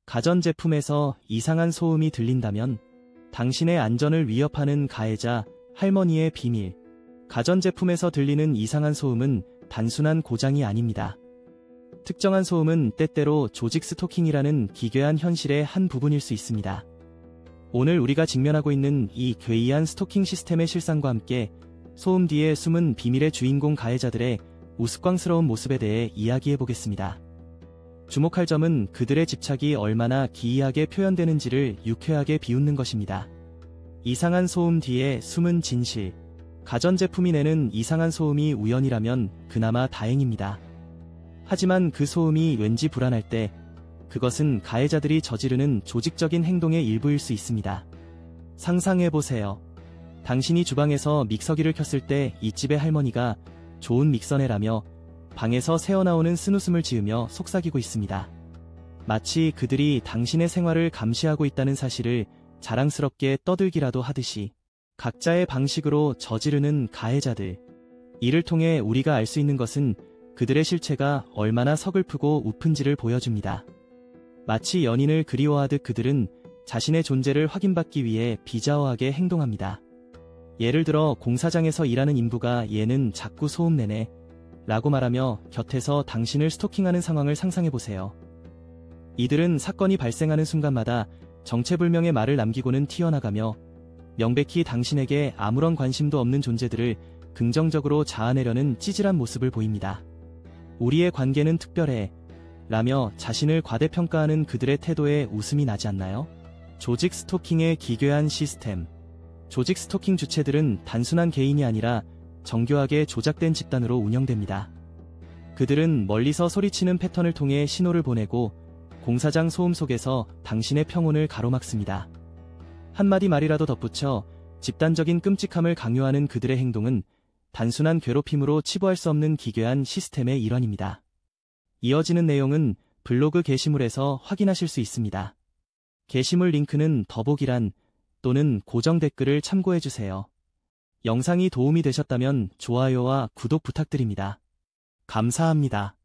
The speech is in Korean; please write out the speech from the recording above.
가전제품에서 이상한 소음이 들린다면 당신의 안전을 위협하는 가해자, 할머니의 비밀. 가전제품에서 들리는 이상한 소음은 단순한 고장이 아닙니다. 특정한 소음은 때때로 조직 스토킹이라는 기괴한 현실의 한 부분일 수 있습니다. 오늘 우리가 직면하고 있는 이 괴이한 스토킹 시스템의 실상과 함께 소음 뒤에 숨은 비밀의 주인공 가해자들의 우스꽝스러운 모습에 대해 이야기해보겠습니다. 주목할 점은 그들의 집착이 얼마나 기이하게 표현되는지를 유쾌하게 비웃는 것입니다. 이상한 소음 뒤에 숨은 진실. 가전제품이 내는 이상한 소음이 우연이라면 그나마 다행입니다. 하지만 그 소음이 왠지 불안할 때 그것은 가해자들이 저지르는 조직적인 행동의 일부일 수 있습니다. 상상해보세요. 당신이 주방에서 믹서기를 켰을 때 이 집의 할머니가 좋은 믹서네라며 방에서 새어나오는 쓴웃음을 지으며 속삭이고 있습니다. 마치 그들이 당신의 생활을 감시하고 있다는 사실을 자랑스럽게 떠들기라도 하듯이 각자의 방식으로 저지르는 가해자들. 이를 통해 우리가 알 수 있는 것은 그들의 실체가 얼마나 서글프고 우픈지를 보여줍니다. 마치 연인을 그리워하듯 그들은 자신의 존재를 확인받기 위해 비자어하게 행동합니다. 예를 들어 공사장에서 일하는 인부가 얘는 자꾸 소음내네 라고 말하며 곁에서 당신을 스토킹하는 상황을 상상해보세요. 이들은 사건이 발생하는 순간마다 정체불명의 말을 남기고는 튀어나가며 명백히 당신에게 아무런 관심도 없는 존재들을 긍정적으로 자아내려는 찌질한 모습을 보입니다. 우리의 관계는 특별해 라며 자신을 과대평가하는 그들의 태도에 웃음이 나지 않나요? 조직 스토킹의 기괴한 시스템. 조직 스토킹 주체들은 단순한 개인이 아니라 정교하게 조작된 집단으로 운영됩니다. 그들은 멀리서 소리치는 패턴을 통해 신호를 보내고 공사장 소음 속에서 당신의 평온을 가로막습니다. 한마디 말이라도 덧붙여 집단적인 끔찍함을 강요하는 그들의 행동은 단순한 괴롭힘으로 치부할 수 없는 기괴한 시스템의 일환입니다. 이어지는 내용은 블로그 게시물에서 확인하실 수 있습니다. 게시물 링크는 더보기란 또는 고정 댓글을 참고해주세요. 영상이 도움이 되셨다면 좋아요와 구독 부탁드립니다. 감사합니다.